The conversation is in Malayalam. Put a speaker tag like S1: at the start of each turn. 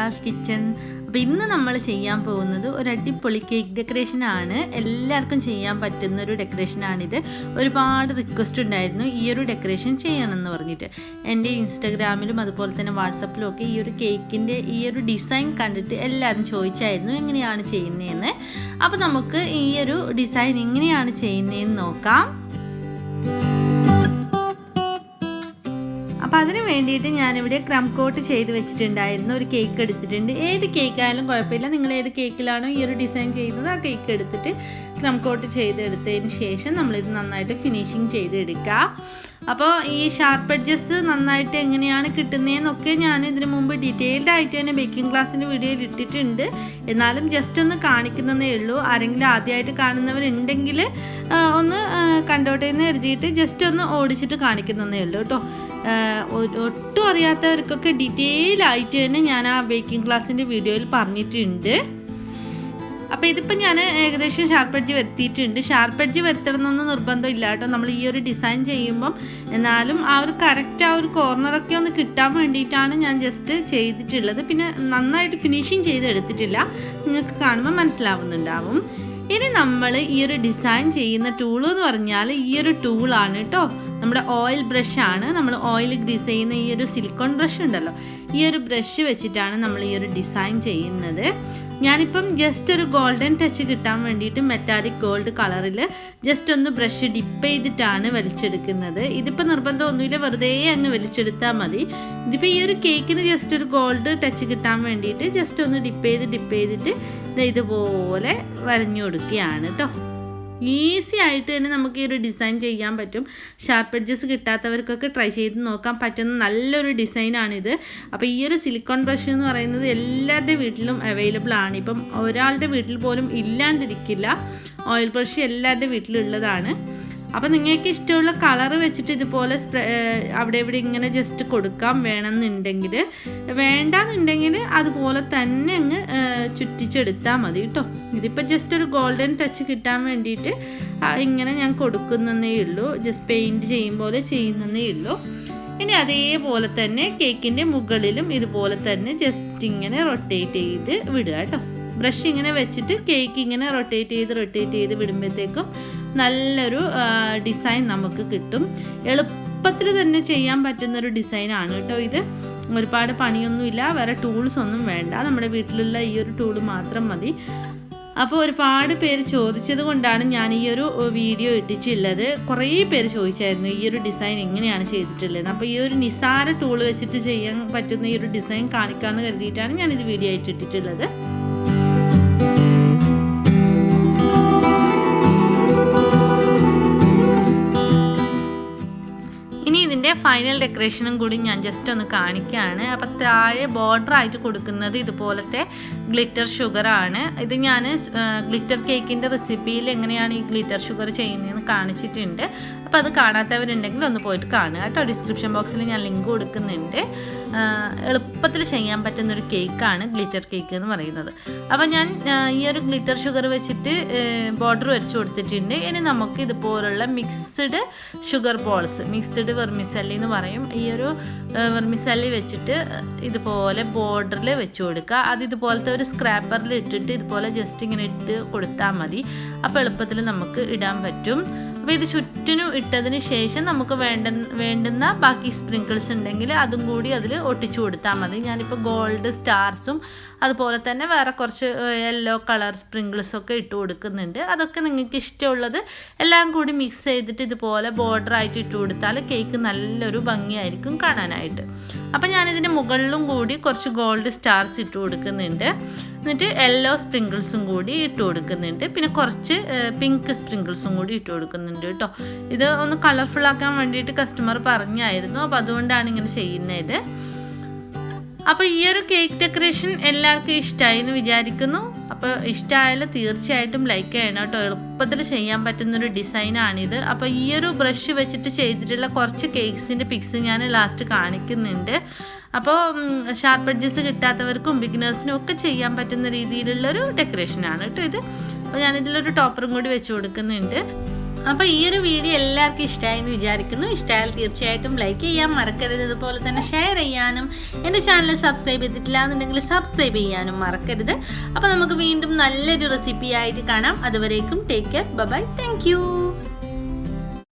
S1: ഷിബ്ലാസ് കിച്ചൺ. അപ്പോൾ ഇന്ന് നമ്മൾ ചെയ്യാൻ പോകുന്നത് ഒരു അടിപൊളി കേക്ക് ഡെക്കറേഷനാണ്. എല്ലാവർക്കും ചെയ്യാൻ പറ്റുന്നൊരു ഡെക്കറേഷനാണിത്. ഒരുപാട് റിക്വസ്റ്റ് ഉണ്ടായിരുന്നു ഈ ഒരു ഡെക്കറേഷൻ ചെയ്യണമെന്ന് പറഞ്ഞിട്ട്. എൻ്റെ ഇൻസ്റ്റഗ്രാമിലും അതുപോലെ തന്നെ വാട്സപ്പിലും ഒക്കെ ഈ ഒരു കേക്കിൻ്റെ ഈ ഒരു ഡിസൈൻ കണ്ടിട്ട് എല്ലാവരും ചോദിച്ചായിരുന്നു എങ്ങനെയാണ് ചെയ്യുന്നതെന്ന്. അപ്പോൾ നമുക്ക് ഈ ഒരു ഡിസൈൻ എങ്ങനെയാണ് ചെയ്യുന്നതെന്ന് നോക്കാം. അപ്പോൾ അതിന് വേണ്ടിയിട്ട് ഞാനിവിടെ ക്രം കോട്ട് ചെയ്ത് വെച്ചിട്ടുണ്ടായിരുന്നു. ഒരു കേക്ക് എടുത്തിട്ടുണ്ട്. ഏത് കേക്കായാലും കുഴപ്പമില്ല, നിങ്ങൾ ഏത് കേക്കിലാണോ ഈ ഒരു ഡിസൈൻ ചെയ്യുന്നത് ആ കേക്ക് എടുത്തിട്ട് ക്രം കോട്ട് ചെയ്തെടുത്തതിന് ശേഷം നമ്മളിത് നന്നായിട്ട് ഫിനിഷിങ് ചെയ്തെടുക്കുക. അപ്പോൾ ഈ ഷാർപ്പ് എഡ്ജസ് നന്നായിട്ട് എങ്ങനെയാണ് കിട്ടുന്നതെന്നൊക്കെ ഞാൻ ഇതിന് മുമ്പ് ഡീറ്റെയിൽഡ് ആയിട്ട് തന്നെ ബേക്കിംഗ് ക്ലാസ്സിൻ്റെ വീഡിയോയിൽ ഇട്ടിട്ടുണ്ട്. എന്നാലും ജസ്റ്റ് ഒന്ന് കാണിക്കുന്നതേ ഉള്ളൂ. ആരെങ്കിലും ആദ്യമായിട്ട് കാണുന്നവരുണ്ടെങ്കിൽ ഒന്ന് കണ്ടോട്ടെ എന്ന് എഴുതിയിട്ട് ജസ്റ്റ് ഒന്ന് ഓടിച്ചിട്ട് കാണിക്കുന്നതേ ഉള്ളൂ കേട്ടോ. ഒട്ടും അറിയാത്തവർക്കൊക്കെ ഡീറ്റെയിൽ ആയിട്ട് തന്നെ ഞാൻ ആ ബേക്കിംഗ് ക്ലാസ്സിൻ്റെ വീഡിയോയിൽ പറഞ്ഞിട്ടുണ്ട്. അപ്പോൾ ഇതിപ്പോൾ ഞാൻ ഏകദേശം ഷാർപ്പ് എഡ്ജ് വരുത്തിയിട്ടുണ്ട്. ഷാർപ്പ് എഡ്ജ് വരുത്തണമെന്നൊന്നും നിർബന്ധമില്ല കേട്ടോ നമ്മൾ ഈ ഒരു ഡിസൈൻ ചെയ്യുമ്പം. എന്നാലും ആ ഒരു കറക്റ്റ് ആ ഒരു കോർണറൊക്കെ ഒന്ന് കിട്ടാൻ വേണ്ടിയിട്ടാണ് ഞാൻ ജസ്റ്റ് ചെയ്തിട്ടുള്ളത്. പിന്നെ നന്നായിട്ട് ഫിനിഷിങ് ചെയ്തെടുത്തിട്ടില്ല, നിങ്ങൾക്ക് കാണുമ്പോൾ മനസ്സിലാവുന്നുണ്ടാവും. ഇനി നമ്മൾ ഈ ഒരു ഡിസൈൻ ചെയ്യുന്ന ടൂള് എന്ന് പറഞ്ഞാൽ ഈ ഒരു ടൂളാണ് കേട്ടോ. നമ്മുടെ ഓയിൽ ബ്രഷാണ്. നമ്മൾ ഓയിൽ ഗ്രീസ് ചെയ്യുന്ന ഈ ഒരു സിലിക്കോൺ ബ്രഷ് ഉണ്ടല്ലോ, ഈ ഒരു ബ്രഷ് വെച്ചിട്ടാണ് നമ്മൾ ഈ ഒരു ഡിസൈൻ ചെയ്യുന്നത്. ഞാനിപ്പം ജസ്റ്റ് ഒരു ഗോൾഡൻ ടച്ച് കിട്ടാൻ വേണ്ടിയിട്ട് മെറ്റാലിക് ഗോൾഡ് കളറിൽ ജസ്റ്റ് ഒന്ന് ബ്രഷ് ഡിപ്പ് ചെയ്തിട്ടാണ് വലിച്ചെടുക്കുന്നത്. ഇതിപ്പോൾ നിർബന്ധമൊന്നുമില്ല, വെറുതെ അങ്ങ് വലിച്ചെടുത്താൽ മതി. ഇതിപ്പോൾ ഈ ഒരു കേക്കിന് ജസ്റ്റ് ഒരു ഗോൾഡ് ടച്ച് കിട്ടാൻ വേണ്ടിയിട്ട് ജസ്റ്റ് ഒന്ന് ഡിപ്പ് ചെയ്തിട്ട് ഇതുപോലെ വരഞ്ഞു കൊടുക്കുകയാണ് കേട്ടോ. ഈസി ആയിട്ട് തന്നെ നമുക്ക് ഈ ഒരു ഡിസൈൻ ചെയ്യാൻ പറ്റും. ഷാർപ്പ് എഡ്ജസ് കിട്ടാത്തവർക്കൊക്കെ ട്രൈ ചെയ്ത് നോക്കാൻ പറ്റുന്ന നല്ലൊരു ഡിസൈനാണിത്. അപ്പോൾ ഈ ഒരു സിലിക്കോൺ ബ്രഷ് എന്ന് പറയുന്നത് എല്ലാവരുടെ വീട്ടിലും അവൈലബിൾ ആണ്. ഇപ്പം ഒരാളുടെ വീട്ടിൽ പോലും ഇല്ലാണ്ടിരിക്കില്ല. ഓയിൽ ബ്രഷ് എല്ലാവരുടെ വീട്ടിലുള്ളതാണ്. അപ്പോൾ നിങ്ങൾക്ക് ഇഷ്ടമുള്ള കളറ് വെച്ചിട്ട് ഇതുപോലെ അവിടെ ഇവിടെ ഇങ്ങനെ ജസ്റ്റ് കൊടുക്കാം വേണമെന്നുണ്ടെങ്കിൽ. വേണ്ടാന്നുണ്ടെങ്കിൽ അതുപോലെ തന്നെ അങ്ങ് ചുറ്റിച്ചെടുത്താൽ മതി കേട്ടോ. ഇതിപ്പോൾ ജസ്റ്റ് ഒരു ഗോൾഡൻ ടച്ച് കിട്ടാൻ വേണ്ടിയിട്ട് ഇങ്ങനെ ഞാൻ കൊടുക്കുന്നതേ ഉള്ളൂ. ജസ്റ്റ് പെയിൻറ്റ് ചെയ്യും പോലെ ചെയ്യുന്നതേ ഉള്ളൂ. ഇനി അതേപോലെ തന്നെ കേക്കിൻ്റെ മുകളിലും ഇതുപോലെ തന്നെ ജസ്റ്റ് ഇങ്ങനെ റൊട്ടേറ്റ് ചെയ്ത് വിടുക കേട്ടോ. ബ്രഷ് ഇങ്ങനെ വെച്ചിട്ട് കേക്ക് ഇങ്ങനെ റൊട്ടേറ്റ് ചെയ്ത് വിടുമ്പോഴത്തേക്കും നല്ലൊരു ഡിസൈൻ നമുക്ക് കിട്ടും. എളുപ്പത്തിൽ തന്നെ ചെയ്യാൻ പറ്റുന്നൊരു ഡിസൈനാണ് കേട്ടോ ഇത്. ഒരുപാട് പണിയൊന്നുമില്ല, വേറെ ടൂൾസ് ഒന്നും വേണ്ട, നമ്മുടെ വീട്ടിലുള്ള ഈ ഒരു ടൂൾ മാത്രം മതി. അപ്പോൾ ഒരുപാട് പേര് ചോദിച്ചത് കൊണ്ടാണ് ഞാൻ ഈ ഒരു വീഡിയോ ഇട്ടിട്ടുള്ളത്. കുറേ പേര് ചോദിച്ചായിരുന്നു ഈ ഒരു ഡിസൈൻ എങ്ങനെയാണ് ചെയ്തിട്ടുള്ളത്. അപ്പോൾ ഈ ഒരു നിസാര ടൂൾ വെച്ചിട്ട് ചെയ്യാൻ പറ്റുന്ന ഈ ഒരു ഡിസൈൻ കാണിക്കാമെന്ന് കരുതിയിട്ടാണ് ഞാനിത് വീഡിയോ ആയിട്ട് ഇട്ടിട്ടുള്ളത്. ഫൈനൽ ഡെക്കറേഷനും കൂടി ഞാൻ ജസ്റ്റ് ഒന്ന് കാണിക്കുകയാണ്. അപ്പോൾ താഴെ ബോർഡറായിട്ട് കൊടുക്കുന്നത് ഇതുപോലത്തെ ഗ്ലിറ്റർ ഷുഗറാണ്. ഇത് ഞാൻ ഗ്ലിറ്റർ കേക്കിൻ്റെ റെസിപ്പിയിൽ എങ്ങനെയാണ് ഈ ഗ്ലിറ്റർ ഷുഗർ ചെയ്യുന്നതെന്ന് കാണിച്ചിട്ടുണ്ട്. അപ്പോൾ അത് കാണാത്തവരുണ്ടെങ്കിൽ ഒന്ന് പോയിട്ട് കാണുക കേട്ടോ. ഡിസ്ക്രിപ്ഷൻ ബോക്സിൽ ഞാൻ ലിങ്ക് കൊടുക്കുന്നുണ്ട്. എളുപ്പത്തിൽ ചെയ്യാൻ പറ്റുന്നൊരു കേക്കാണ് ഗ്ലിറ്റർ കേക്ക് എന്ന് പറയുന്നത്. അപ്പോൾ ഞാൻ ഈ ഒരു ഗ്ലിറ്റർ ഷുഗർ വെച്ചിട്ട് ബോർഡർ വരച്ച് കൊടുത്തിട്ടുണ്ട്. ഇനി നമുക്ക് ഇതുപോലുള്ള mixed sugar balls, mixed vermicelli എന്ന് പറയും, ഈ ഒരു വെർമിസെല്ലി വെച്ചിട്ട് ഇതുപോലെ ബോർഡറിൽ വെച്ച് കൊടുക്കുക. അത് ഇതുപോലത്തെ ഒരു സ്ക്രാപ്പറിൽ ഇട്ടിട്ട് ഇതുപോലെ ജസ്റ്റ് ഇങ്ങനെ ഇട്ട് കൊടുത്താൽ മതി. അപ്പോൾ എളുപ്പത്തിൽ നമുക്ക് ഇടാൻ പറ്റും. അപ്പോൾ ഇത് ചുറ്റിനും ഇട്ടതിന് ശേഷം നമുക്ക് വേണ്ടുന്ന ബാക്കി സ്പ്രിങ്കിൾസ് ഉണ്ടെങ്കിൽ അതും കൂടി അതിൽ ഒട്ടിച്ചു കൊടുത്താൽ മതി. ഞാനിപ്പോൾ ഗോൾഡ് സ്റ്റാർസും അതുപോലെ തന്നെ വേറെ കുറച്ച് യെല്ലോ കളർ സ്പ്രിങ്കിൾസൊക്കെ ഇട്ട് കൊടുക്കുന്നുണ്ട്. അതൊക്കെ നിങ്ങൾക്ക് ഇഷ്ടമുള്ളത് എല്ലാം കൂടി മിക്സ് ചെയ്തിട്ട് ഇതുപോലെ ബോർഡറായിട്ട് ഇട്ട് കൊടുത്താൽ കേക്ക് നല്ലൊരു ഭംഗിയായിരിക്കും കാണാനായിട്ട്. അപ്പോൾ ഞാനിതിൻ്റെ മുകളിലും കൂടി കുറച്ച് ഗോൾഡ് സ്റ്റാർസ് ഇട്ട് കൊടുക്കുന്നുണ്ട്. എന്നിട്ട് യെല്ലോ സ്പ്രിങ്കിൾസും കൂടി ഇട്ട് കൊടുക്കുന്നുണ്ട്. പിന്നെ കുറച്ച് പിങ്ക് സ്പ്രിങ്കിൾസും കൂടി ഇട്ട് കൊടുക്കുന്നുണ്ട് കേട്ടോ. ഇത് ഒന്ന് കളർഫുൾ ആക്കാൻ വേണ്ടിയിട്ട് കസ്റ്റമർ പറഞ്ഞായിരുന്നു. അപ്പോൾ അതുകൊണ്ടാണ് ഇങ്ങനെ ചെയ്യുന്നത്. അപ്പോൾ ഈ ഒരു കേക്ക് ഡെക്കറേഷൻ എല്ലാവർക്കും ഇഷ്ടമായി എന്ന് വിചാരിക്കുന്നു. അപ്പോൾ ഇഷ്ടമായാലും തീർച്ചയായിട്ടും ലൈക്ക് ചെയ്യണം കേട്ടോ. എളുപ്പത്തിൽ ചെയ്യാൻ പറ്റുന്നൊരു ഡിസൈനാണിത്. അപ്പോൾ ഈ ഒരു ബ്രഷ് വെച്ചിട്ട് ചെയ്തിട്ടുള്ള കുറച്ച് കേക്ക്സിൻ്റെ പിക്സ് ഞാൻ ലാസ്റ്റ് കാണിക്കുന്നുണ്ട്. അപ്പോൾ ഷാർപ്പ് എഡ്ജസ് കിട്ടാത്തവർക്കും ബിഗിനേഴ്സിനും ഒക്കെ ചെയ്യാൻ പറ്റുന്ന രീതിയിലുള്ളൊരു ഡെക്കറേഷനാണ് കേട്ടോ ഇത്. അപ്പോൾ ഞാനിതിലൊരു ടോപ്പറും കൂടി വെച്ച് കൊടുക്കുന്നുണ്ട്. അപ്പോൾ ഈ ഒരു വീഡിയോ എല്ലാവർക്കും ഇഷ്ടമായെന്ന് വിചാരിക്കുന്നു. ഇഷ്ടമായാൽ തീർച്ചയായിട്ടും ലൈക്ക് ചെയ്യാൻ മറക്കരുത്. അതുപോലെ തന്നെ ഷെയർ ചെയ്യാനും എൻ്റെ ചാനൽ സബ്സ്ക്രൈബ് ചെയ്തിട്ടില്ല എന്നുണ്ടെങ്കിൽ സബ്സ്ക്രൈബ് ചെയ്യാനും മറക്കരുത്. അപ്പോൾ നമുക്ക് വീണ്ടും നല്ലൊരു റെസിപ്പി ആയിട്ട് കാണാം. അതുവരേക്കും take care. Bye. Thank U.